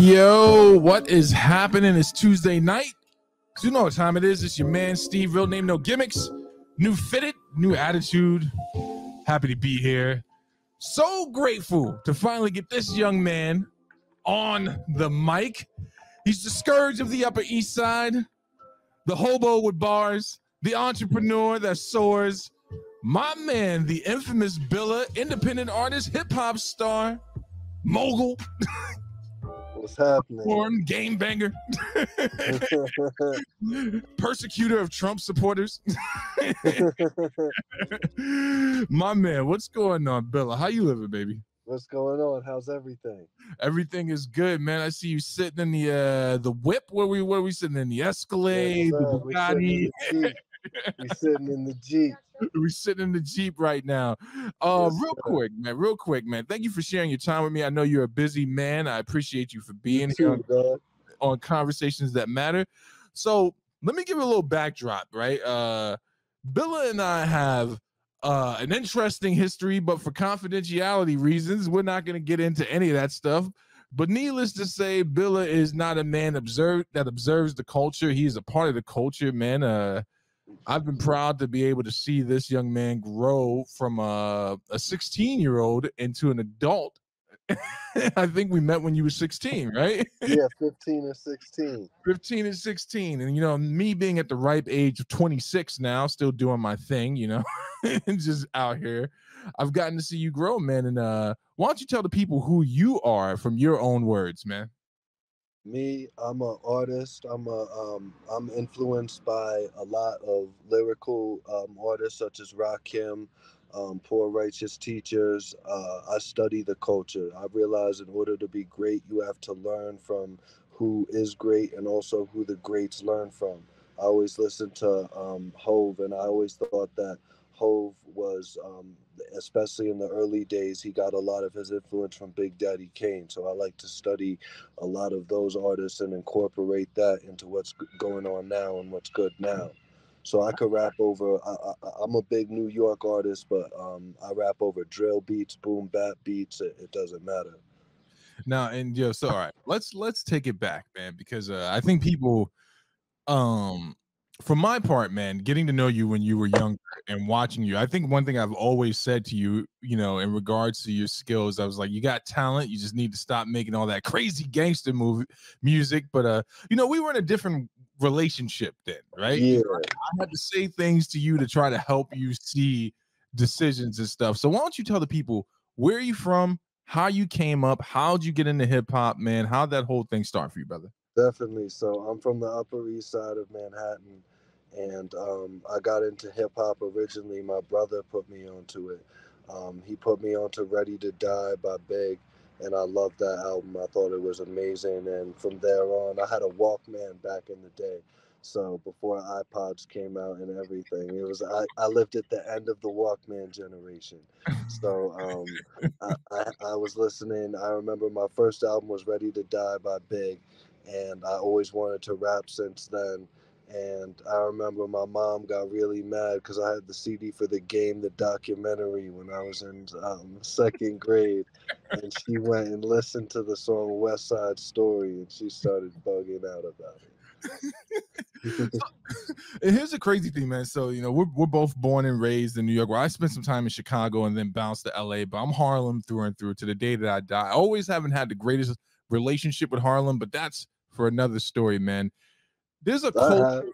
Yo, what is happening? It's Tuesday night. So you know what time it is. It's your man, Steve. Real name, no gimmicks. New fitted, new attitude. Happy to be here. So grateful to finally get this young man on the mic. He's the scourge of the Upper East Side, the hobo with bars, the entrepreneur that soars. My man, the infamous Billa, independent artist, hip-hop star, mogul. What's happening? Born game banger. Persecutor of Trump supporters. My man, what's going on, Billa? How you living, baby? What's going on? How's everything? Everything is good, man. I see you sitting in the whip. Where we sitting in the Escalade, Yes, the Bugatti. We're sitting in the Jeep. We're sitting in the Jeep right now. Real quick, man. Thank you for sharing your time with me. I know you're a busy man. I appreciate you for being here on Conversations That Matter. So let me give you a little backdrop, right? Billa and I have an interesting history, but for confidentiality reasons, we're not going to get into any of that stuff. But needless to say, Billa is not a man that observes the culture. He is a part of the culture, man. I've been proud to be able to see this young man grow from a 16-year-old into an adult. I think we met when you were 16, right? Yeah, 15 and 16. 15 and 16. And, you know, me being at the ripe age of 26 now, still doing my thing, you know, and just out here. I've gotten to see you grow, man. And why don't you tell the people who you are from your own words, man? Me, I'm an artist. I'm influenced by a lot of lyrical artists such as Rakim, Poor Righteous Teachers. I study the culture. I realize in order to be great, you have to learn from who is great and also who the greats learn from. I always listened to Hove, and I always thought that Hove was, especially in the early days, he got a lot of his influence from Big Daddy Kane. So I like to study a lot of those artists and incorporate that into what's going on now and what's good now. So I could rap over. I'm a big New York artist, but I rap over drill beats, boom bap beats. It doesn't matter. Now, and so all right, let's take it back, man, because I think people, from my part, man, getting to know you when you were younger and watching you, I think one thing I've always said to you, you know, in regards to your skills, I was like, you got talent, you just need to stop making all that crazy gangster music. But you know, we were in a different relationship then, right? Yeah. I had to say things to you to try to help you see decisions and stuff. So why don't you tell the people where are you from, how you came up, how'd you get into hip hop, man? How'd that whole thing start for you, brother? Definitely. So I'm from the Upper East Side of Manhattan, and I got into hip hop originally. My brother put me onto it. He put me onto Ready to Die by Big, and I loved that album. I thought it was amazing. And from there on, I had a Walkman back in the day. So before iPods came out and everything, I lived at the end of the Walkman generation. So I was listening. I remember my first album was Ready to Die by Big, and I always wanted to rap since then. And I remember my mom got really mad because I had the CD for The Game, the documentary, when I was in second grade. And she went and listened to the song West Side Story, and she started bugging out about it. And here's the crazy thing, man. So, you know, we're both born and raised in New York. Where I spent some time in Chicago and then bounced to LA, but I'm Harlem through and through to the day that I die. I always haven't had the greatest relationship with Harlem, but that's for another story, man. There's a culture.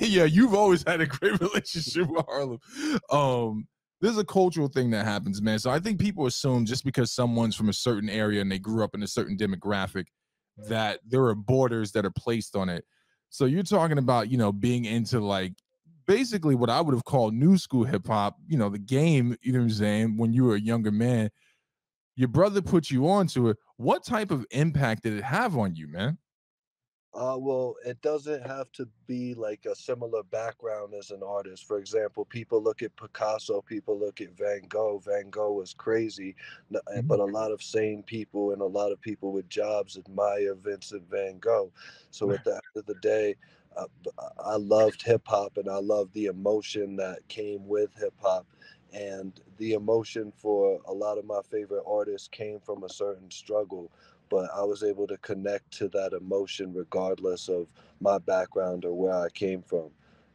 Yeah, you've always had a great relationship with Harlem. There's a cultural thing that happens, man. So I think people assume just because someone's from a certain area and they grew up in a certain demographic that there are borders that are placed on it. So you're talking about, you know, being into like basically what I would have called new school hip hop, you know, the game, you know what I'm saying, when you were a younger man. Your brother put you onto it. What type of impact did it have on you, man? Well, it doesn't have to be like a similar background as an artist. For example, people look at Picasso, people look at Van Gogh. Van Gogh was crazy, but a lot of sane people and a lot of people with jobs admire Vincent Van Gogh. So at the end of the day, uh, I loved hip hop and I loved the emotion that came with hip hop. And the emotion for a lot of my favorite artists came from a certain struggle. but I was able to connect to that emotion regardless of my background or where I came from.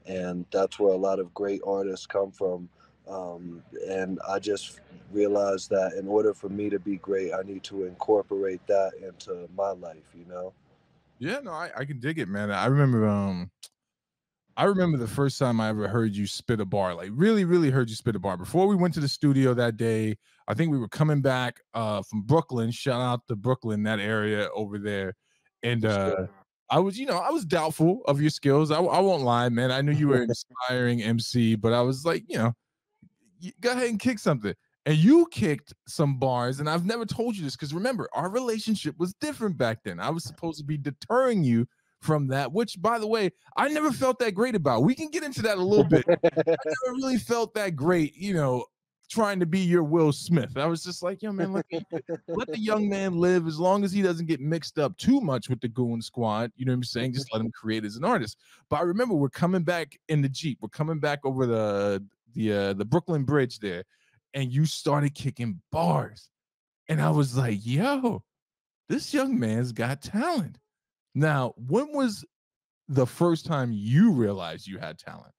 And that's where a lot of great artists come from. And I just realized that in order for me to be great, I need to incorporate that into my life, you know? Yeah, no, I can dig it, man. I remember the first time I ever heard you spit a bar, like really, really heard you spit a bar. Before we went to the studio that day, I think we were coming back from Brooklyn. Shout out to Brooklyn, that area over there. And For sure. I was, I was doubtful of your skills. I won't lie, man. I knew you were an inspiring MC, but I was like, go ahead and kick something. And you kicked some bars, and I've never told you this because remember, our relationship was different back then. I was supposed to be deterring you from that, which, by the way, I never felt that great about. We can get into that a little bit. I never really felt that great, trying to be your Will Smith. I was just like, yo, man, let the young man live as long as he doesn't get mixed up too much with the Goon Squad. You know what I'm saying? Just let him create as an artist. But I remember we're coming back in the Jeep. We're coming back over the Brooklyn Bridge there, and you started kicking bars. And I was like, yo, this young man's got talent. Now, when was the first time you realized you had talent?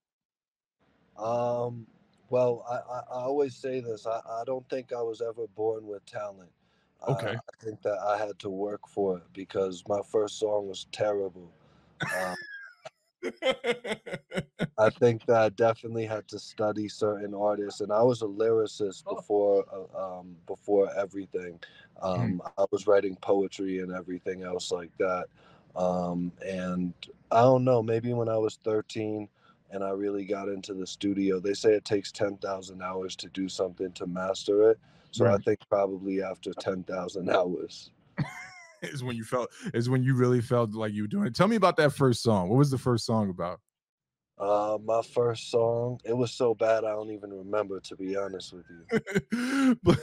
Um, well, I always say this. I don't think I was ever born with talent. Okay. I think that I had to work for it because my first song was terrible. Uh, I think that I definitely had to study certain artists, and I was a lyricist before everything. Mm, I was writing poetry and everything else like that. And I don't know, maybe when I was 13 and I really got into the studio, they say it takes 10,000 hours to do something to master it. So I right. think probably after 10,000 hours. Is when you really felt like you were doing it. Tell me about that first song. What was the first song about? My first song, it was so bad I don't even remember, to be honest with you. but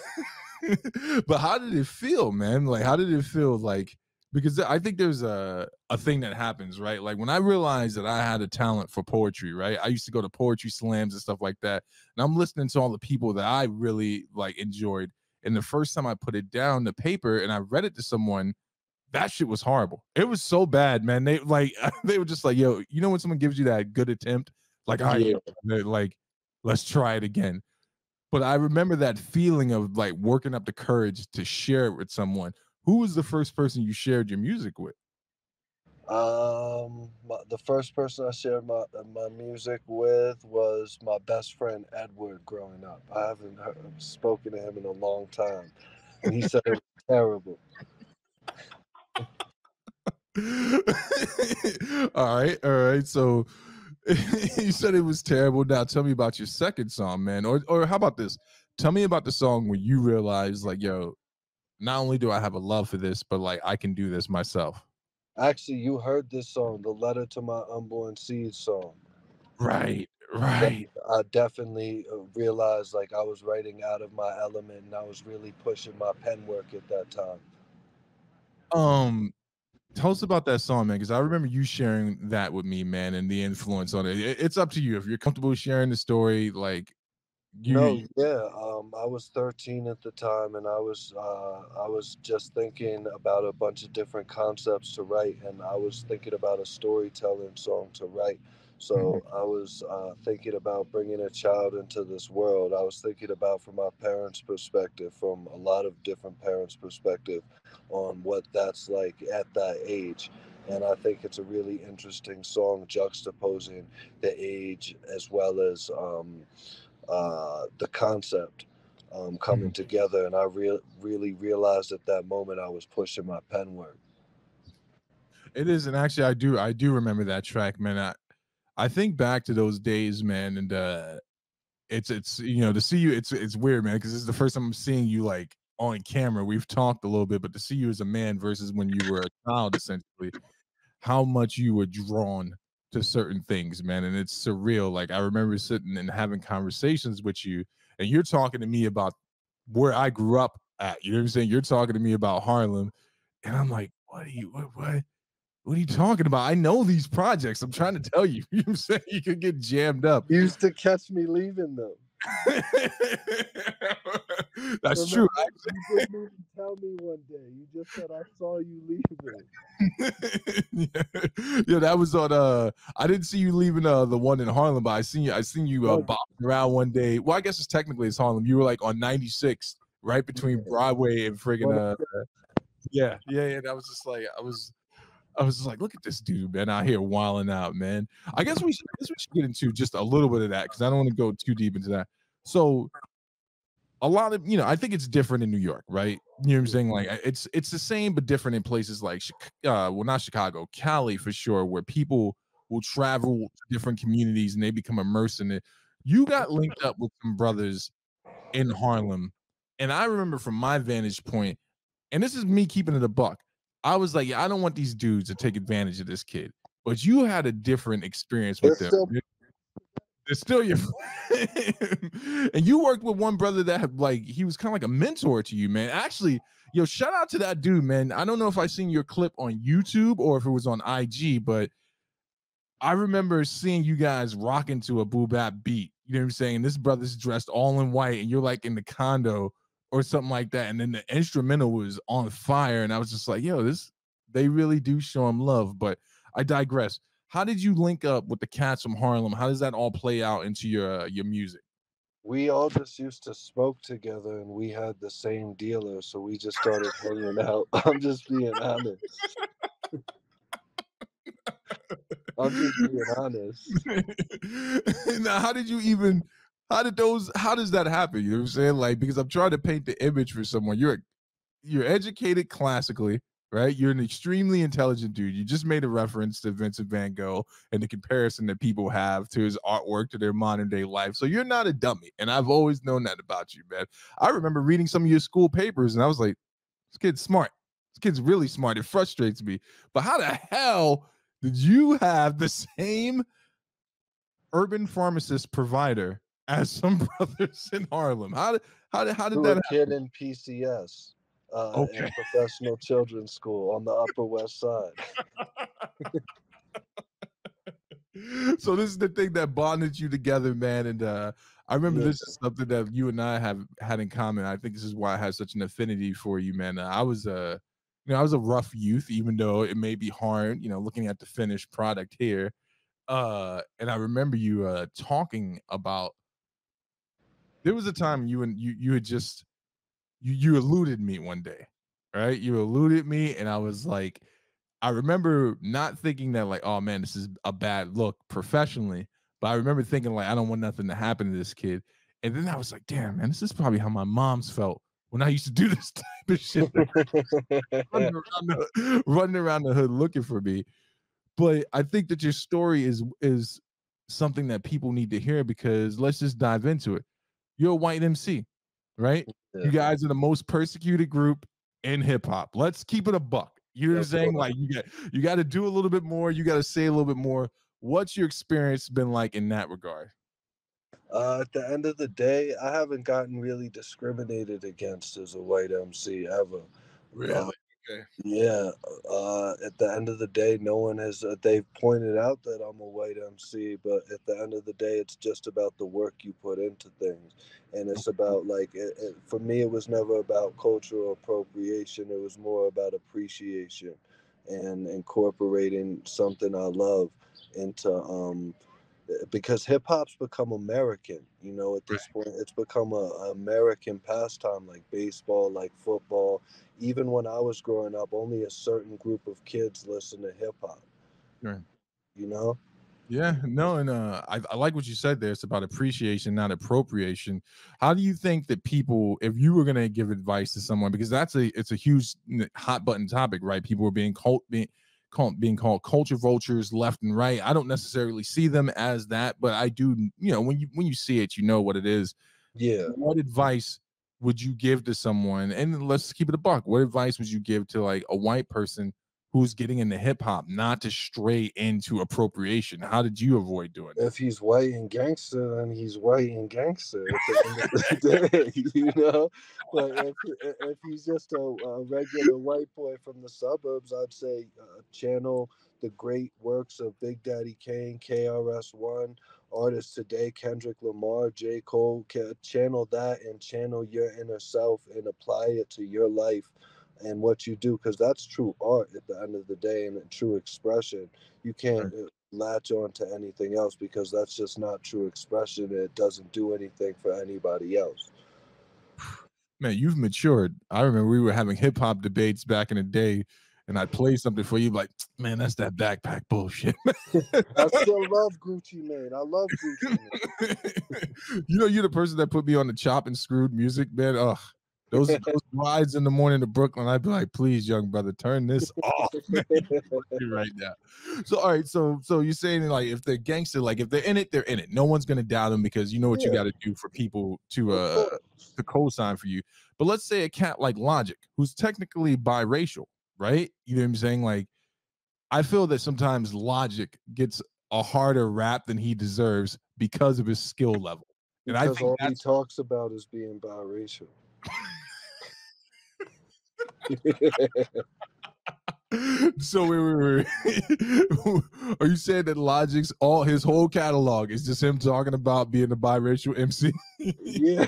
but how did it feel, man? Like, how did it feel? Like, because I think there's a thing that happens, right? Like when I realized that I had a talent for poetry, right? I used to go to poetry slams and stuff like that, and I'm listening to all the people that I really like enjoyed. And the first time I put it down the paper and I read it to someone, that shit was horrible. It was so bad, man. They like they were just like, yo, when someone gives you that good attempt, like, all right, Yeah. like, let's try it again. But I remember that feeling of like working up the courage to share it with someone. Who was the first person you shared your music with? The first person I shared my music with was my best friend Edward. Growing up, I haven't spoken to him in a long time, and he said it was terrible. All right. So you said it was terrible. Now tell me about your second song, man. Or how about this? Tell me about the song where you realized, like, yo, not only do I have a love for this, but like I can do this myself. Actually, you heard this song, the "Letter to My Unborn Seed" song. Right, That right. I definitely realized like I was writing out of my element, and I was really pushing my pen work at that time. Um, Tell us about that song, man, because I remember you sharing that with me, man, and the influence on it. It's up to you if you're comfortable sharing the story. Like No, you, yeah, I was 13 at the time, and I was just thinking about a bunch of different concepts to write, and I was thinking about a storytelling song to write. So I was thinking about bringing a child into this world. I was thinking about from my parents' perspective, from a lot of different parents' perspective, on what that's like at that age. And I think it's a really interesting song juxtaposing the age as well as the concept coming together. And I really realized at that moment I was pushing my pen work. it is, and actually, I do remember that track, man. I think back to those days, man, and it's to see you, it's weird, man, because this is the first time I'm seeing you like on camera. We've talked a little bit, but to see you as a man versus when you were a child, essentially, how much you were drawn to certain things, man. And it's surreal. Like I remember sitting and having conversations with you, and you're talking to me about where I grew up at. You know what I'm saying? You're talking to me about Harlem, and I'm like, what are you talking about? I know these projects. I'm trying to tell you. You know what I'm saying? You could get jammed up. You used to catch me leaving them. That's true. Remember, you didn't even tell me one day. You just said I saw you leaving. Yeah. Yeah, that was on I didn't see you leaving the one in Harlem, but I seen you No, bopping around one day. Well, I guess it's Harlem. You were like on 96, right between yeah. Broadway and friggin' What yeah, yeah, yeah. That was just like I was just like, look at this dude, man, out here wilding out, man. I guess we should get into just a little bit of that because I don't want to go too deep into that. So a lot of I think it's different in New York, right? You know what I'm saying? Like it's the same but different in places like well, not Chicago, Cali for sure, where people will travel to different communities and they become immersed in it. You got linked up with some brothers in Harlem, and I remember from my vantage point, and this is me keeping it a buck. I was like, yeah, I don't want these dudes to take advantage of this kid, but you had a different experience with they're them. still It's still your friend. And you worked with one brother that had, like he was kind of like a mentor to you, man. Actually, yo, shout out to that dude, man. I don't know if I seen your clip on YouTube or if it was on IG, but I remember seeing you guys rocking to a boo bap beat. You know what I'm saying? This brother's dressed all in white, and you're like in the condo or something like that. And then the instrumental was on fire, and I was just like, yo, this they really do show him love. But I digress. How did you link up with the cats from Harlem? How does that all play out into your music? we all just used to smoke together and we had the same dealer, so we just started hanging out. I'm just being honest. I'm just being honest. Now, how does that happen? You know what I'm saying? Like, because I'm trying to paint the image for someone. You're educated classically, right? You're an extremely intelligent dude. You just made a reference to Vincent Van Gogh and the comparison that people have to his artwork to their modern day life. So you're not a dummy. And I've always known that about you, man. I remember reading some of your school papers and I was like, this kid's smart. This kid's really smart. It frustrates me. But how the hell did you have the same urban pharmacist provider as some brothers in Harlem? How did To that a happen? kid in PCS, Okay. in Professional Children's School on the Upper West Side. So this is the thing that bonded you together, man. And I remember Yeah. this is something that you and I have had in common. I think this is why I had such an affinity for you, man. I was a rough youth, even though it may be hard, looking at the finished product here. And I remember you talking about there was a time you had just you eluded me one day, right? You eluded me, and I was like, I remember not thinking that like, oh man, this is a bad look professionally, but I remember thinking like, I don't want nothing to happen to this kid. And then I was like, damn man, this is probably how my mom's felt when I used to do this type of shit, running around the hood looking for me. But I think that your story is something that people need to hear because let's just dive into it. You're a white MC, right? You Yeah, guys are the most persecuted group in hip hop. Let's keep it a buck. You know what I'm of saying? course. Like you got to do a little bit more. You got to say a little bit more. What's your experience been like in that regard? At the end of the day, I haven't gotten really discriminated against as a white MC ever. Uh, Really? Okay. yeah, at the end of the day, no one has. They've pointed out that I'm a white MC, but at the end of the day, it's just about the work you put into things, and it's about like for me, it was never about cultural appropriation. It was more about appreciation and incorporating something I love into because hip hop's become American. You know, at this point, it's become a American pastime like baseball, like football. Even when I was growing up, only a certain group of kids listen to hip hop. Right. You know? Yeah, no, and I like what you said there. It's about appreciation, not appropriation. How do you think that people, if you were going to give advice to someone, because it's a huge hot button topic, right? People are being called culture vultures left and right. I don't necessarily see them as that, but I do. When you see it, you know what it is. Yeah. What advice would you give to someone? And let's keep it a buck. What advice would you give to like a white person who's getting into hip hop not to stray into appropriation? How did you avoid doing that? If he's white and gangster, then he's white and gangster at the end of the day, you know. But if he's just a regular white boy from the suburbs, I'd say channel the great works of Big Daddy Kane, KRS-One, artists today, Kendrick Lamar, J. Cole. Channel that and channel your inner self and apply it to your life and what you do, because that's true art at the end of the day and a true expression. You can't latch on to anything else because that's just not true expression. It doesn't do anything for anybody else. Man, you've matured. I remember we were having hip hop debates back in the day, and I'd play something for you, like, man, that's that backpack bullshit. I still love Gucci Mane. I love Gucci Mane. You know, you're the person that put me on the chop and screwed music, man. Ugh. Those rides in the morning to Brooklyn, I'd be like, please, young brother, turn this off, man. Right now. So, all right, so you're saying like if they're gangster, like if they're in it, they're in it. No one's gonna doubt them because you know what you Yeah, got to do for people of course. to co-sign for you. But let's say a cat like Logic, who's technically biracial, right? You know what I'm saying? Like, I feel that sometimes Logic gets a harder rap than he deserves because of his skill level. And I Because think all he that's talks about is being biracial. so wait. Are you saying that Logic's all his whole catalog is just him talking about being a biracial MC? Yeah,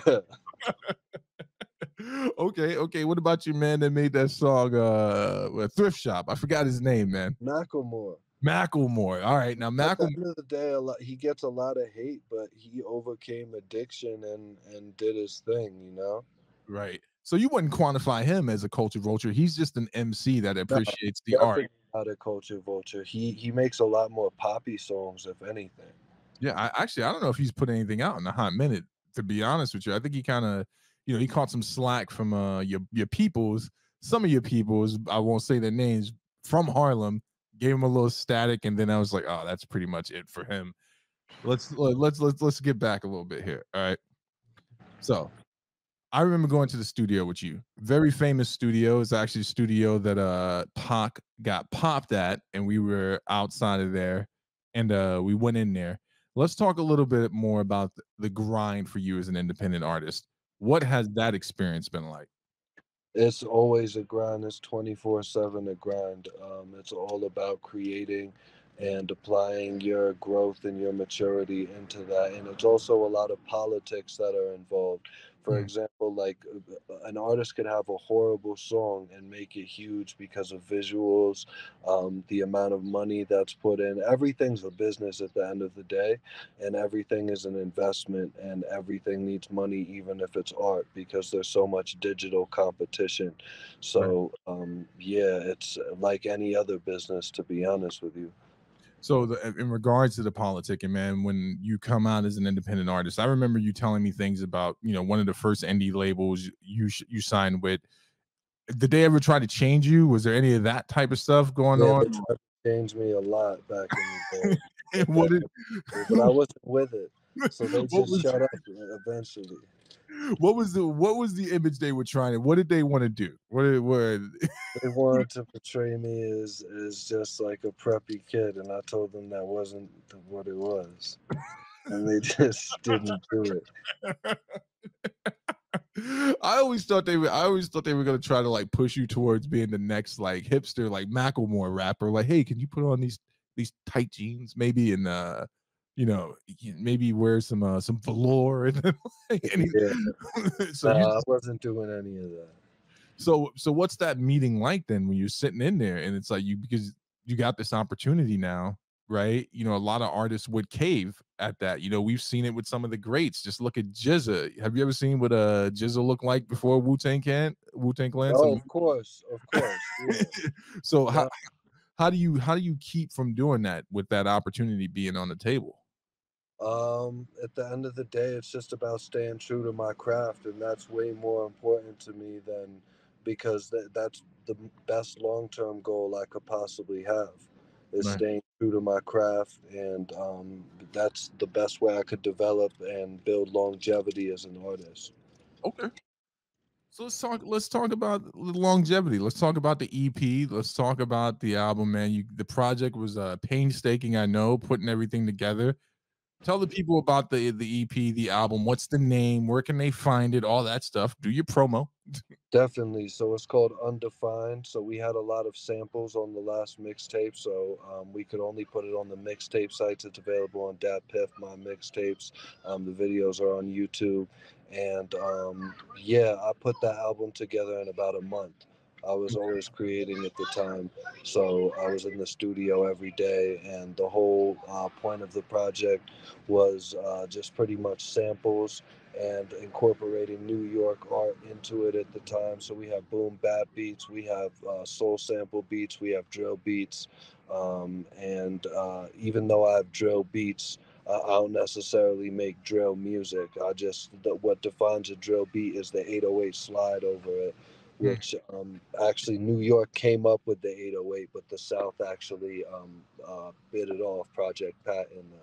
Okay. What about your man that made that song Thrift Shop? I forgot his name, man. Macklemore. Macklemore. All right. Now At the Macklemore. end of the day, he gets a lot of hate, but he overcame addiction and did his thing. You know. Right. So you wouldn't quantify him as a culture vulture. He's just an MC that No, appreciates the art. definitely not a culture vulture. He makes a lot more poppy songs, if anything. Yeah, I don't know if he's put anything out in a hot minute. To be honest with you, I think he kind of, he caught some slack from your peoples, some of your peoples. I won't say their names from Harlem. Gave him a little static, and then I was like, oh, that's pretty much it for him. Let's get back a little bit here. All right. So I remember going to the studio with you. Very famous studio. It's actually a studio that Pac got popped at, and we were outside of there, and we went in there. Let's talk a little bit more about the grind for you as an independent artist. What has that experience been like? It's always a grind. It's 24/7 a grind. It's all about creating and applying your growth and your maturity into that. And it's also a lot of politics that are involved. For Hmm. example, like an artist could have a horrible song and make it huge because of visuals, the amount of money that's put in. Everything's a business at the end of the day, and everything is an investment, and everything needs money, even if it's art, because there's so much digital competition. Right. So yeah, it's like any other business, to be honest with you. So in regards to the politicking, man, when you come out as an independent artist, I remember you telling me things about, one of the first indie labels you signed with. Did they ever try to change you? Was there any of that type of stuff going Yeah, on? they tried to change me a lot back in the day, what did but I wasn't with it, so they what just was shut up eventually. what was the image they were trying to? What did they want to do? What They wanted to portray me as just like a preppy kid, and I told them that wasn't what it was, and they just didn't do it. I always thought they were gonna try to like push you towards being the next like hipster like Macklemore rapper. Like, hey, can you put on these tight jeans maybe and maybe wear some velour and like, Yeah, so no, you I wasn't doing any of that. so what's that meeting like then when you're sitting in there and it's like because you got this opportunity now, right? A lot of artists would cave at that. We've seen it with some of the greats. Just look at Jizza. Have you ever seen what Jizza looked like before Wu-Tang Clan? Oh, of course, yeah. So No, how do you keep from doing that with that opportunity being on the table? at the end of the day, it's just about staying true to my craft, and that's way more important to me than because that's the best long term goal I could possibly have is Right. staying true to my craft, and that's the best way I could develop and build longevity as an artist. Okay. So let's talk about the longevity. Let's talk about the EP. Let's talk about the album, man. The project was painstaking, I know, putting everything together. Tell the people about the EP, the album. What's the name? Where can they find it? All that stuff. Do your promo. Definitely. So it's called Undefined. So we had a lot of samples on the last mixtape. So we could only put it on the mixtape sites. It's available on Dat Piff, my mixtapes. The videos are on YouTube. And yeah, I put that album together in about a month. I was always creating at the time. So I was in the studio every day. And the whole point of the project was just pretty much samples and incorporating New York art into it at the time. So we have boom bap beats, we have soul sample beats, we have drill beats, and even though I have drill beats, I don't necessarily make drill music. What defines a drill beat is the 808 slide over it, Hmm. which actually New York came up with the 808, but the South actually bit it off, Project Pat in them.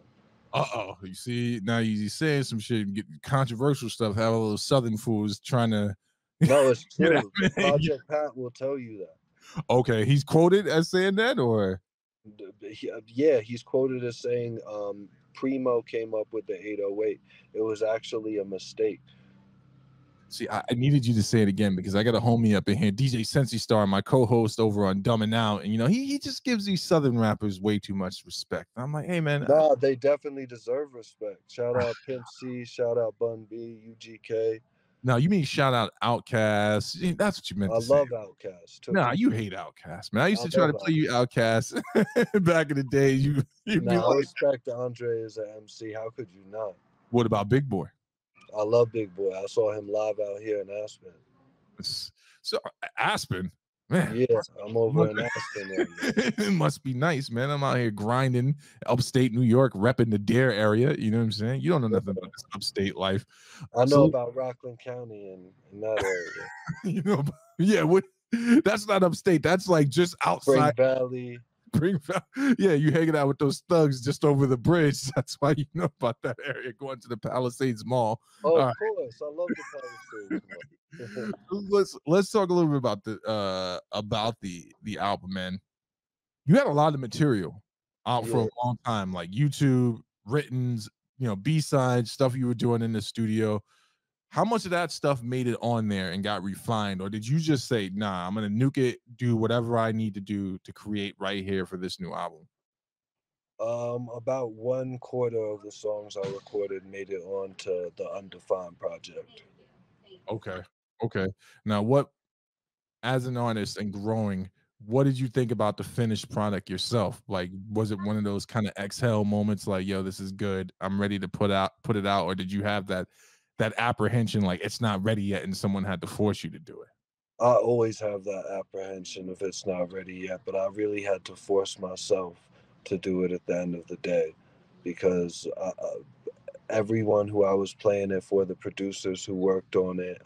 Uh-oh. You see, now you saying some shit, get controversial stuff, have a little Southern fools trying to No, it's get at true. me. Project Pat will tell you that. Okay, he's quoted as saying that, or Yeah, he's quoted as saying Primo came up with the 808. It was actually a mistake. see, I needed you to say it again because I got a homie up in here, DJ Sensi Star, my co-host over on Dumb and Out, and he just gives these Southern rappers way too much respect. I'm like, hey man, Nah, they definitely deserve respect. Shout out Pimp C, shout out Bun B, UGK. no, you mean shout out Outkast? That's what you meant I to say. love Outkast. Took Nah, him. you hate Outkast, man. I used I to try love to play you Outkast. Outkast back in the day. You'd be Nah, I like, respect Andre as an MC. How could you not? what about Big Boy? I love Big Boy. I saw him live out here in Aspen. So Aspen, man. Yeah, I'm over in Aspen right now. It must be nice, man. I'm out here grinding upstate New York, repping the Dare area. You know what I'm saying? You don't know nothing about this upstate life. I know So, about Rockland County and in that area. yeah, that's not upstate. That's like just Spring outside Valley. Yeah, you hanging out with those thugs just over the bridge. That's why you know about that area. Going to the Palisades Mall. Oh, All of right. course. I love the Palisades one. Let's talk a little bit about the album, man. You had a lot of material out for a Yeah. long time, like YouTube, writtens, B-sides, stuff you were doing in the studio. How much of that stuff made it on there and got refined, or did you just say, "Nah, I'm gonna nuke it, do whatever I need to do to create right here for this new album"? About one quarter of the songs I recorded made it onto the Undefined project. Okay, okay. Now, as an artist and growing, what did you think about the finished product yourself? Like, was it one of those kind of exhale moments, like, "Yo, this is good. I'm ready to put it out," or did you have that apprehension, like it's not ready yet, and someone had to force you to do it? I always have that apprehension if it's not ready yet, but I really had to force myself to do it at the end of the day because everyone who I was playing it for, the producers who worked on it,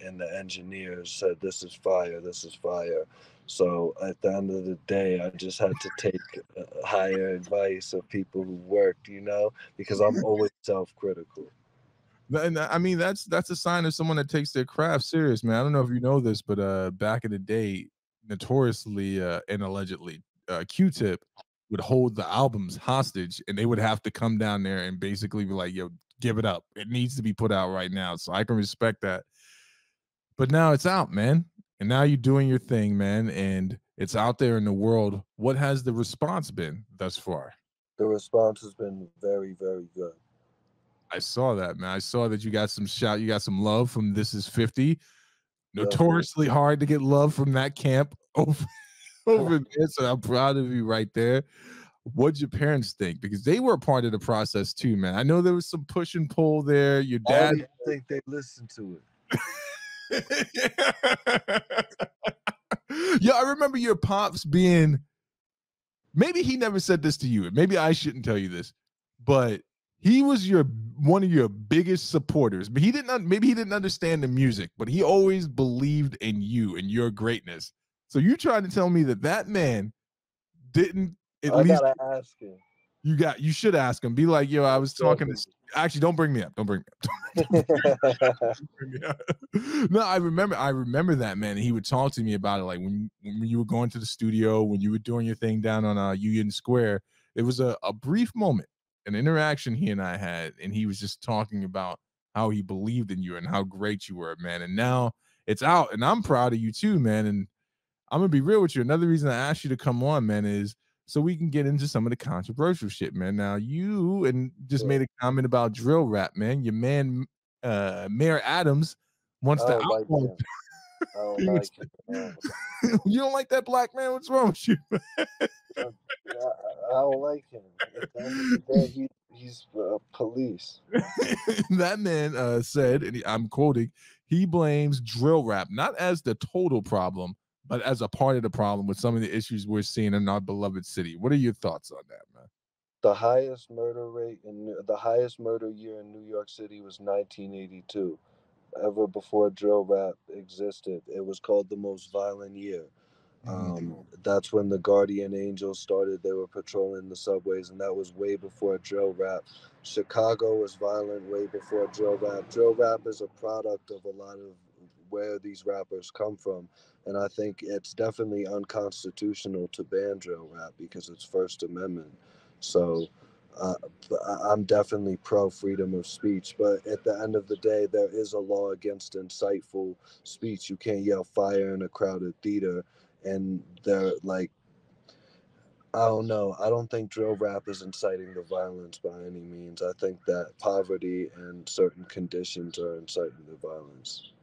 and the engineers said, "This is fire, this is fire." So at the end of the day, I just had to take higher advice of people who worked, because I'm always self critical. And I mean, that's a sign of someone that takes their craft serious, man. I don't know if you know this, but back in the day, notoriously and allegedly, Q-Tip would hold the albums hostage, and they would have to come down there and basically be like, "Yo, give it up. It needs to be put out right now." So I can respect that. But now it's out, man, and now you're doing your thing, man, and it's out there in the world. What has the response been thus far? The response has been very, very good. I saw that, man. I saw that you got some love from This Is 50. Definitely. Notoriously hard to get love from that camp over there. So I'm proud of you right there. What'd your parents think? Because they were a part of the process too, man. I know there was some push and pull there. Your I don't dad. even think they listened to it. Yeah, I remember your pops being, maybe he never said this to you. Maybe I shouldn't tell you this, but he was one of your biggest supporters. But maybe he didn't understand the music, but he always believed in you and your greatness. So you trying to tell me that man didn't at I least gotta ask him. you should ask him. Be like, "Yo, I was Most talking to definitely. Actually, don't bring me up. Don't bring me up. Don't bring me up. No, I remember that, man. And he would talk to me about it, like when you were going to the studio, when you were doing your thing down on Union Square. It was a brief moment, an interaction he and I had, and he was just talking about how he believed in you and how great you were, man. And now it's out, and I'm proud of you too, man. And I'm gonna be real with you. Another reason I asked you to come on, man, is so we can get into some of the controversial shit, man. Now you and just Yeah. made a comment about drill rap, man. Your man, Mayor Adams I wants to don't like outlaw. him. I don't like him at all. You don't like that black man? What's wrong with you? I don't like him. At the end of the day, he's police. That man said, and I'm quoting, he blames drill rap not as the total problem, but as a part of the problem with some of the issues we're seeing in our beloved city. What are your thoughts on that, man? The highest murder year in New York City was 1982. Ever before drill rap existed, it was called the most violent year. That's when the Guardian Angels started. They were patrolling the subways, and that was way before drill rap. Chicago was violent way before drill rap. Drill rap is a product of a lot of where these rappers come from, and I think it's definitely unconstitutional to ban drill rap because it's First Amendment. So. Uh, I'm definitely pro freedom of speech, but at the end of the day, there is a law against insightful speech. You can't yell fire in a crowded theater, and they're like, I don't know. I don't think drill rap is inciting the violence by any means. I think that poverty and certain conditions are inciting the violence.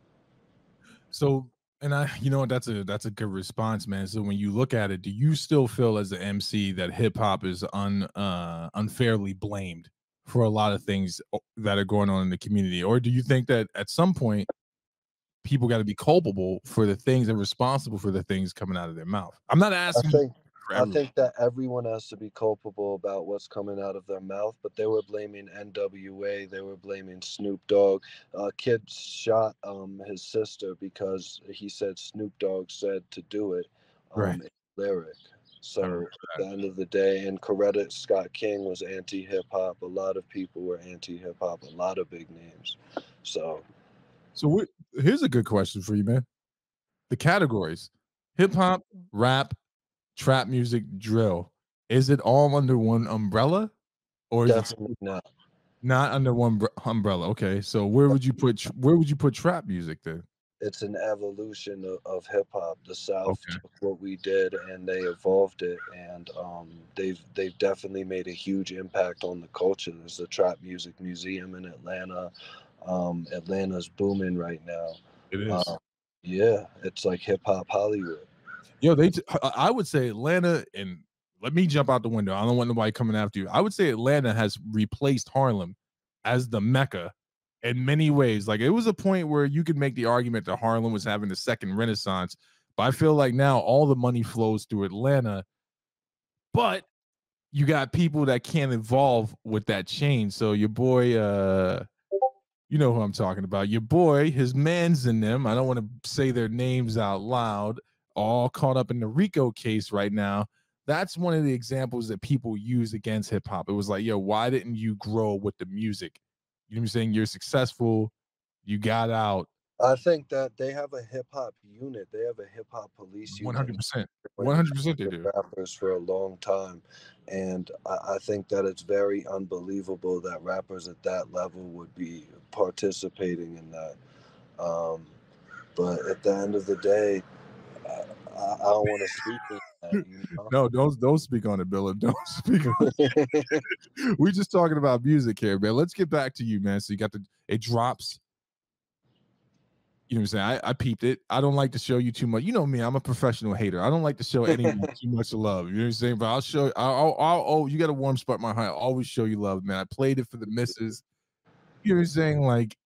So, and you know what, that's a good response, man. So when you look at it, do you still feel as an MC that hip hop is unfairly blamed for a lot of things that are going on in the community, or do you think that at some point people got to be culpable for the things and responsible for the things coming out of their mouth? I'm not I asking you think for I everyone. think that everyone has to be culpable about what's coming out of their mouth, but they were blaming NWA, they were blaming Snoop Dogg. Kid shot his sister because he said Snoop Dogg said to do it Right. in lyric. I remember So at that. the end of the day, and Coretta Scott King was anti hip hop. A lot of people were anti hip hop. A lot of big names. So So here's a good question for you, man. The categories: hip hop, rap, trap music, drill. Is it all under one umbrella, or is it definitely not. not under one umbrella? Okay, so where would you put trap music then? It's an evolution of hip hop. The South Okay, took what we did and they evolved it, and they've definitely made a huge impact on the culture. There's a trap music museum in Atlanta. Atlanta's booming right now. it is. Um, yeah, it's like hip hop Hollywood. Yo, I would say Atlanta, and let me jump out the window. I don't want nobody coming after you. I would say Atlanta has replaced Harlem as the mecca in many ways. Like it was a point where you could make the argument that Harlem was having a second renaissance, but I feel like now all the money flows through Atlanta. But you got people that can't evolve with that change. So your boy, you know who I'm talking about. Your boy, his man's in them. I don't want to say their names out loud. All caught up in the Rico case right now. That's one of the examples that people use against hip hop. It was like, yo, why didn't you grow with the music? You know what I'm saying? You're successful. You got out I think that they have a hip hop unit. They have a hip hop police unit 100%. going 100% they with do. rappers for a long time. And I think that it's very unbelievable that rappers at that level would be participating in that. Um, but at the end of the day, I don't want to speak on that. No, don't speak on it, Billa. Don't speak on it. We just talking about music here, man. Let's get back to you, man. So you got it drops. You know what I'm saying? I peeped it. I don't like to show you too much. You know me, I'm a professional hater. I don't like to show anyone too much love. You know what I'm saying? But I'll show. Oh, you got a warm spot in my heart. I'll always show you love, man. I played it for the misses. You know what I'm saying? Like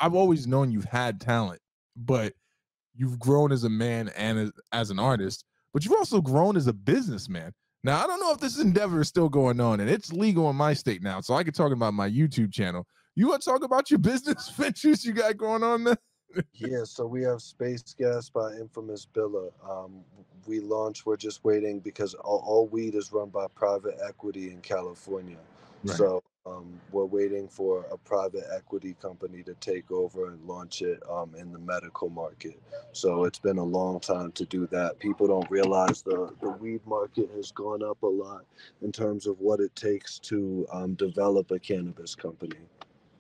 I've always known you've had talent, but you've grown as a man and as an artist. But you've also grown as a businessman. Now I don't know if this endeavor is still going on, and it's legal in my state now, so I can talk about my YouTube channel. You want to talk about your business ventures you got going on there? Yeah, so we have Space Gas by Infamous Billa. We launched, we're just waiting because all weed is run by private equity in California. Right. So We're waiting for a private equity company to take over and launch it in the medical market. So it's been a long time to do that. People don't realize the weed market has gone up a lot in terms of what it takes to develop a cannabis company.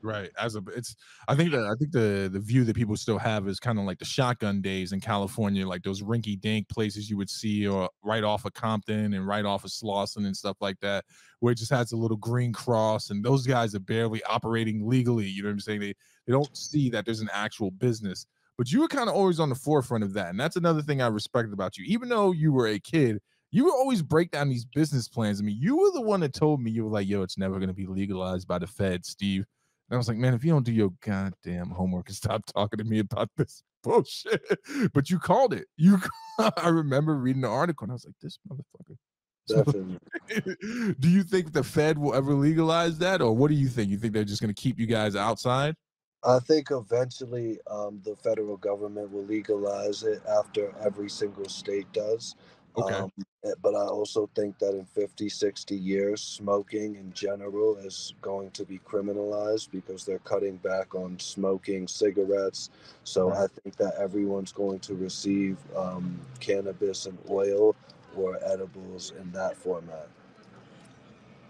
Right. As a it's I think the view that people still have is kind of like the shotgun days in California, like those rinky dink places you would see or right off of Compton and right off of Slauson and stuff like that, where it just has a little green cross and those guys are barely operating legally. You know what I'm saying? They don't see that there's an actual business. But you were kind of always on the forefront of that. And that's another thing I respected about you. Even though you were a kid, you would always break down these business plans. I mean, you were the one that told me, you were like, yo, it's never going to be legalized by the Fed, Steve. And I was like, man, if you don't do your goddamn homework and stop talking to me about this bullshit, but you called it. I remember reading the article and I was like, this motherfucker. This Definitely. motherfucker. Do you think the Fed will ever legalize that, or what do you think? You think they're just going to keep you guys outside? I think eventually the federal government will legalize it after every single state does. Okay. But I also think that in 50, 60 years, smoking in general is going to be criminalized because they're cutting back on smoking cigarettes. So Right. I think that everyone's going to receive cannabis and oil or edibles in that format.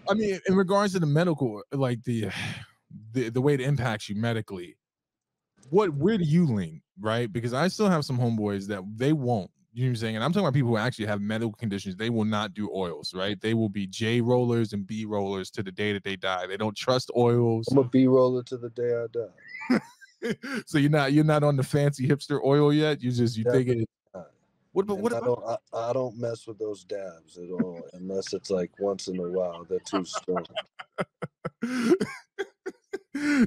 I mean, in regards to the medical, like the way it impacts you medically, where do you lean, right? Because I still have some homeboys that they won't. You know what I'm saying? And I'm talking about people who actually have medical conditions. They will not do oils, right? They will be J rollers and B rollers to the day that they die. They don't trust oils. I'm a B roller to the day I die. So you're not on the fancy hipster oil yet. You think Definitely it. not. What And about I don't mess with those dabs at all unless it's like once in a while. They're too strong.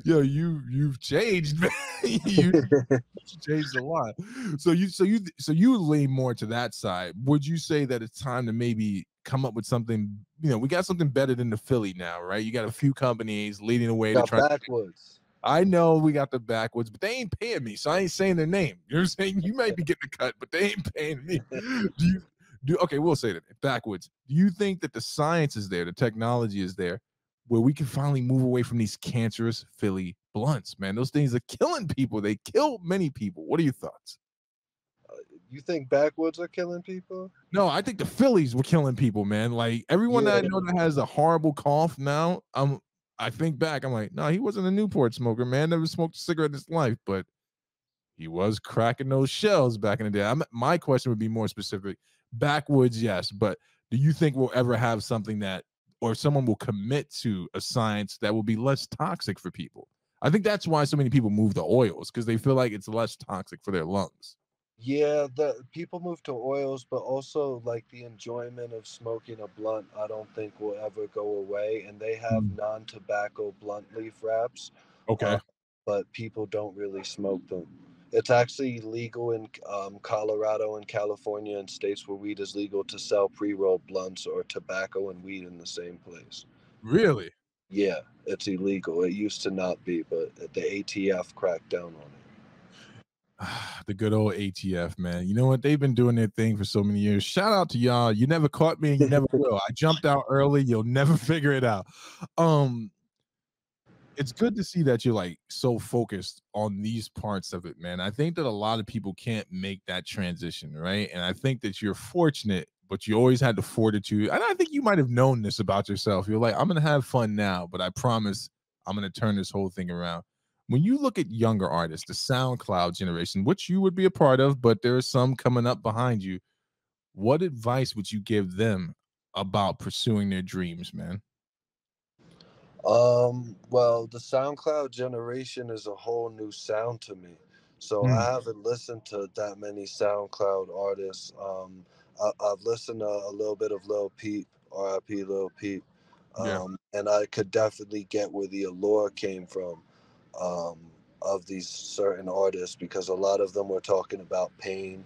yo, you've changed, man. you changed a lot. So you lean more to that side. Would you say that it's time to maybe come up with something? We got something better than the Philly now, right? You got a few companies leading the way to Got try. backwoods. I know we got the backwoods, but they ain't paying me, so I ain't saying their name. You know what I'm saying? You might be getting a cut, but they ain't paying me. Do you do okay? We'll say that backwoods. Do you think that the science is there, the technology is there, where we can finally move away from these cancerous Philly blunts? Man, those things are killing people. They kill many people. What are your thoughts? You think backwoods are killing people? No, I think the Phillies were killing people, man. Like everyone that I Yeah. know that has a horrible cough now, I think back, I'm like, no, he wasn't a Newport smoker, man. Never smoked a cigarette in his life, but he was cracking those shells back in the day. My question would be more specific. Backwoods, yes, but do you think we'll ever have something that, or someone will commit to a science that will be less toxic for people? I think that's why so many people move to oils because they feel like it's less toxic for their lungs. Yeah, the people move to oils, but also like the enjoyment of smoking a blunt, I don't think will ever go away. And they have Mm. non-tobacco blunt leaf wraps, uh, Okay. but people don't really smoke them. It's actually legal in Colorado and California and states where weed is legal to sell pre-rolled blunts or tobacco and weed in the same place. Really? Yeah, it's illegal. It used to not be, but the ATF cracked down on it. The good old ATF, man. You know what? They've been doing their thing for so many years. Shout out to y'all. You never caught me and you never will. I jumped out early. You'll never figure it out. Um, it's good to see that you're like so focused on these parts of it, man. I think that a lot of people can't make that transition, right? And I think that you're fortunate, but you always had the fortitude. And I think you might have known this about yourself. You're like, I'm gonna have fun now, but I promise I'm gonna turn this whole thing around. When you look at younger artists, the SoundCloud generation, which you would be a part of, but there are some coming up behind you, what advice would you give them about pursuing their dreams, man? Well, the SoundCloud generation is a whole new sound to me. So I Mm, haven't listened to that many SoundCloud artists. I've listened to a little bit of Lil Peep, RIP Lil Peep, yeah. and I could definitely get where the allure came from of these certain artists because a lot of them were talking about pain.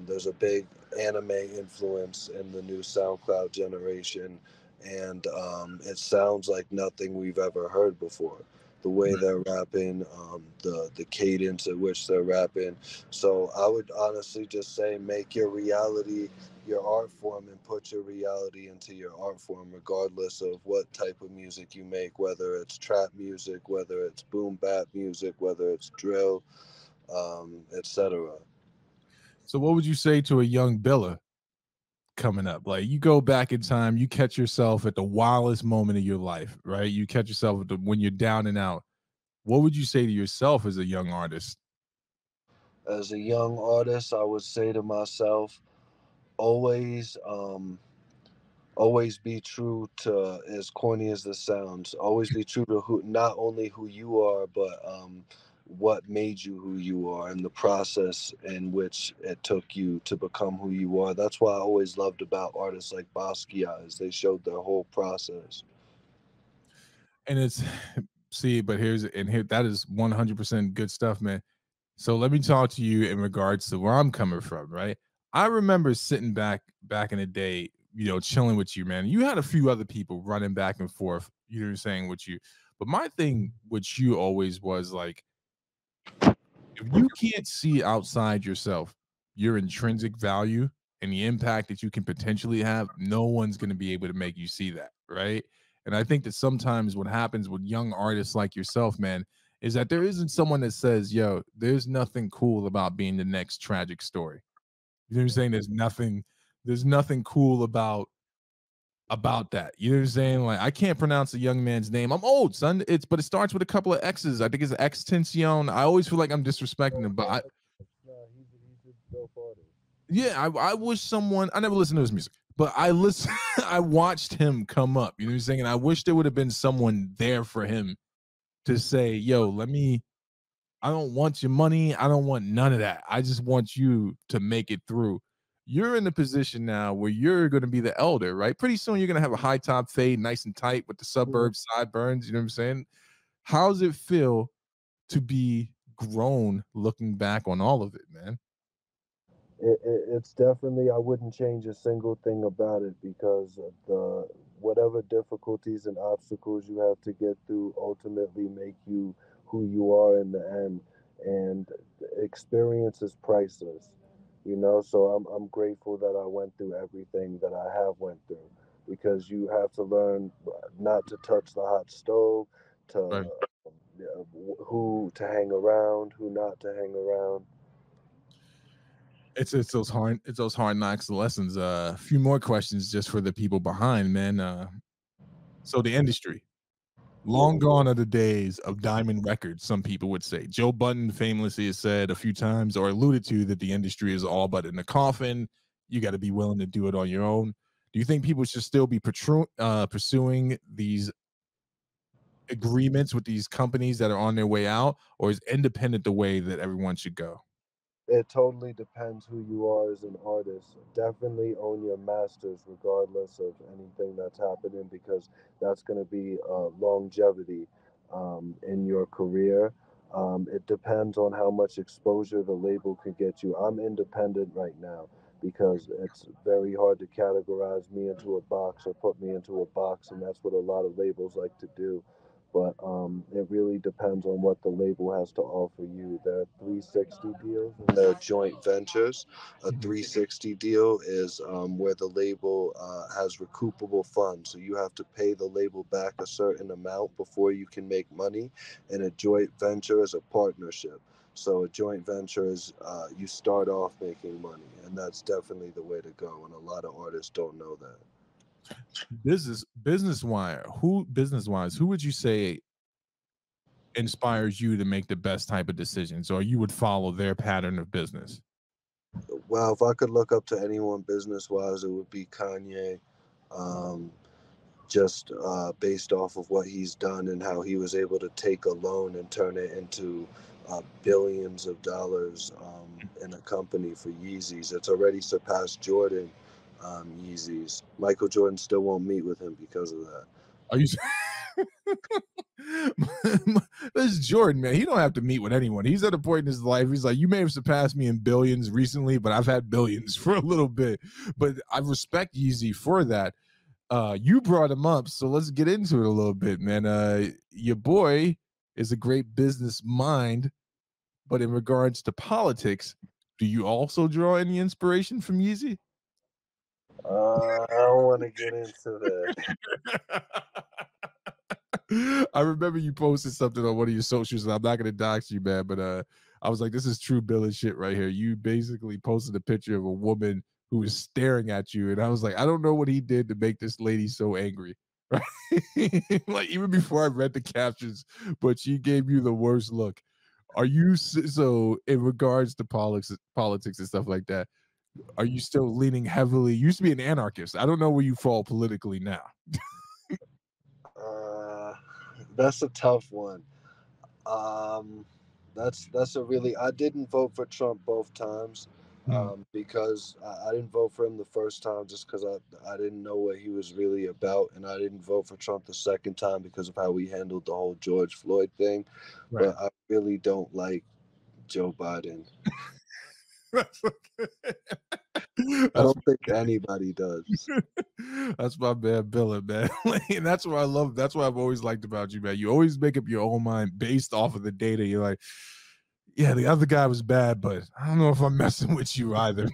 There's a big anime influence in the new SoundCloud generation, and it sounds like nothing we've ever heard before. the way they're rapping, the cadence at which they're rapping. So I would honestly just say make your reality your art form and put your reality into your art form, regardless of what type of music you make, whether it's trap music, whether it's boom bap music, whether it's drill, etc. So what would you say to a young Billa coming up? Like you go back in time, you catch yourself at the wildest moment of your life, right? You catch yourself when you're down and out. What would you say to yourself as a young artist? As a young artist, I would say to myself, always always be true to, as corny as this sounds, always be true to who, not only who you are, but what made you who you are and the process in which it took you to become who you are. That's why I always loved about artists like Basquiat, is they showed their whole process. And it's see, but here that is 100% good stuff, man. So let me talk to you in regards to where I'm coming from, right? I remember sitting back in the day, chilling with you, man. You had a few other people running back and forth, you know what I'm saying, with you. But my thing with you always was like, if you can't see outside yourself your intrinsic value and the impact that you can potentially have, no one's going to be able to make you see that, right? And I think that sometimes what happens with young artists like yourself, man, is that there isn't someone that says, yo, there's nothing cool about being the next tragic story. You know what I'm saying? There's nothing cool about that. You know what I'm saying? Like I can't pronounce a young man's name. I'm old, son. But it starts with a couple of X's. I think it's Extension. I always feel like I'm disrespecting him, but He's a dope artist. yeah, I wish someone. I never listened to his music, but I listen. I watched him come up. You know what I'm saying? And I wish there would have been someone there for him to say, "Yo, let me." I don't want your money. I don't want none of that. I just want you to make it through. You're in a position now where you're going to be the elder, right? Pretty soon you're going to have a high top fade, nice and tight with the suburbs sideburns. You know what I'm saying? How does it feel to be grown looking back on all of it, man? It's definitely, I wouldn't change a single thing about it, because of the whatever difficulties and obstacles you have to get through ultimately make you who you are in the end. And experience is priceless, so I'm grateful that I went through everything that I have went through, because you have to learn not to touch the hot stove, to Right. who to hang around, who not to hang around. It's those hard knocks lessons. A few more questions just for the people behind, man. So the industry. Yeah. Long gone are the days of diamond records, some people would say. Joe Budden famously has said a few times or alluded to that the industry is all but in the coffin. You got to be willing to do it on your own. Do you think people should still be pursuing these agreements with these companies that are on their way out, or is independent the way that everyone should go? It totally depends who you are as an artist. Definitely own your masters, regardless of anything that's happening, because that's going to be longevity in your career. It depends on how much exposure the label can get you. I'm independent right now because it's very hard to categorize me into a box or put me into a box, and that's what a lot of labels like to do. But it really depends on what the label has to offer you. There are 360 deals and there are joint ventures. A Mhm. 360 deal is where the label has recoupable funds. So you have to pay the label back a certain amount before you can make money. And a joint venture is a partnership. So a joint venture is you start off making money. And that's definitely the way to go. And a lot of artists don't know that. Business wise, who would you say inspires you to make the best type of decisions, or you would follow their pattern of business? Well, if I could look up to anyone business wise, it would be Kanye. Um, just based off of what he's done and how he was able to take a loan and turn it into billions of dollars in a company for Yeezys. It's already surpassed Jordan Yeezys. Michael Jordan still won't meet with him because of that. Are you? This is Jordan, man. He don't have to meet with anyone. He's at a point in his life. He's like, you may have surpassed me in billions recently, but I've had billions for a little bit. But I respect Yeezy for that. You brought him up, so let's get into it a little bit, man. Your boy is a great business mind, but in regards to politics, do you also draw any inspiration from Yeezy? I don't want to get into that. I remember you posted something on one of your socials, and I'm not gonna dox you, man, but I was like, this is true Billa shit right here. You basically posted a picture of a woman who was staring at you, and I was like, I don't know what he did to make this lady so angry. Right? Like even before I read the captions, but she gave you the worst look. Are you so in regards to politics and stuff like that? Are you still leaning heavily? You used to be an anarchist. I don't know where you fall politically now. Uh, that's a tough one. Um, that's a really. I didn't vote for Trump both times, Mm, because I didn't vote for him the first time just because I didn't know what he was really about, and I didn't vote for Trump the second time because of how he handled the whole George Floyd thing. right. But I really don't like Joe Biden. That's I that's don't think anybody does. that's my man Billa, man. And that's what I love. That's what I've always liked about you, man. You always make up your own mind based off of the data. You're like, yeah, the other guy was bad, but I don't know if I'm messing with you either.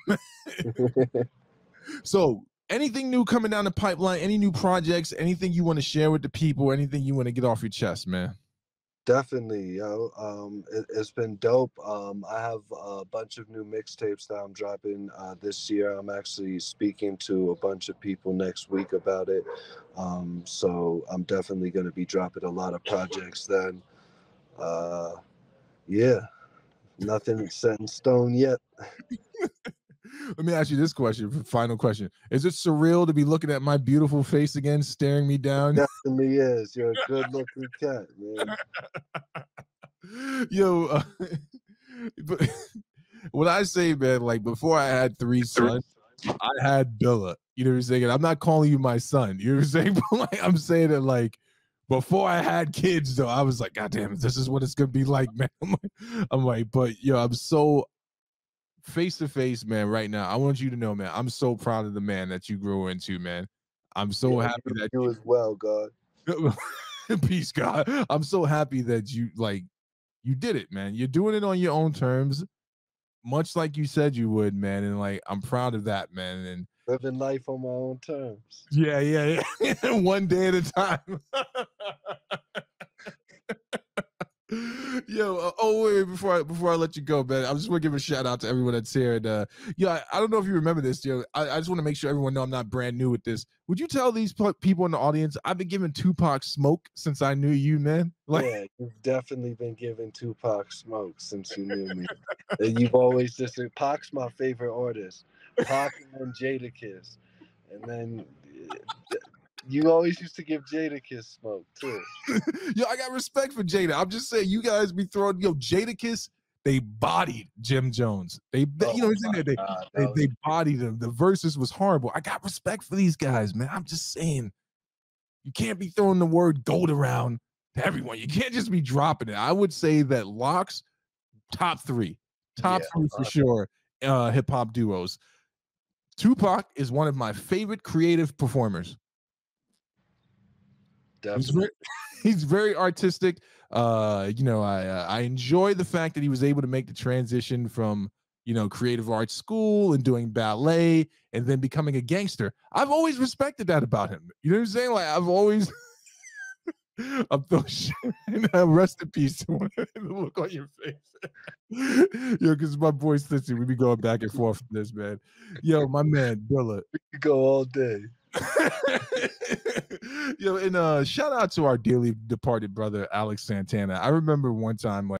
So, anything new coming down the pipeline? Any new projects? Anything you want to share with the people? Anything you want to get off your chest, man? Definitely, yo. It's been dope. I have a bunch of new mixtapes that I'm dropping this year. I'm actually speaking to a bunch of people next week about it. So I'm definitely going to be dropping a lot of projects then. Uh, yeah, nothing set in stone yet. Let me ask you this question, final question. Is it surreal to be looking at my beautiful face again, staring me down? Definitely is. You're a good looking cat, man. Yo, but when I say, man, like before I had three sons, I had Billa. You know what I'm saying? And I'm not calling you my son. You know what I'm saying? But like, I'm saying that like before I had kids, though, I was like, God damn it, this is what it's gonna be like, man. I'm like, but yo, I'm so face to face, man, right now. I want you to know, man, I'm so proud of the man that you grew into, man. I'm so Yeah, happy that you as well, God. you peace, God. I'm so happy that you did it, man. You're doing it on your own terms, much like you said you would, man. And like I'm proud of that, man. And Living life on my own terms. yeah, yeah, yeah. One day at a time. Yo, wait, before I let you go, man, I just want to give a shout out to everyone that's here. And I don't know if you remember this, yo. I just want to make sure everyone know I'm not brand new with this. Would you tell these people in the audience I've been giving Tupac smoke since I knew you, man? Like, Yeah, you've definitely been giving Tupac smoke since you knew me. And you've always just said Pac's my favorite artist. Pac and then Jadakiss. And then you always used to give Jadakiss smoke too. yo, I got respect for Jada. I'm just saying, you guys be throwing Jadakiss. They bodied Jim Jones. You know Oh what I'm my saying? God. They bodied him. The verses was horrible. I got respect for these guys, man. I'm just saying, you can't be throwing the word gold around to everyone. You can't just be dropping it. I would say that Locks top three yeah, for sure. Hip hop duos. Tupac is one of my favorite creative performers. He's definitely. very, he's very artistic. I enjoy the fact that he was able to make the transition from creative arts school and doing ballet and then becoming a gangster. I've always respected that about him. You know what I'm saying? Like I've always. I'm so rest in peace. The look on your face. Yo, because my boy Stitzy, we be going back and forth from this, man. Yo, my man, Billa. You go all day. Yo, and shout out to our dearly departed brother Alex Santana. I remember one time when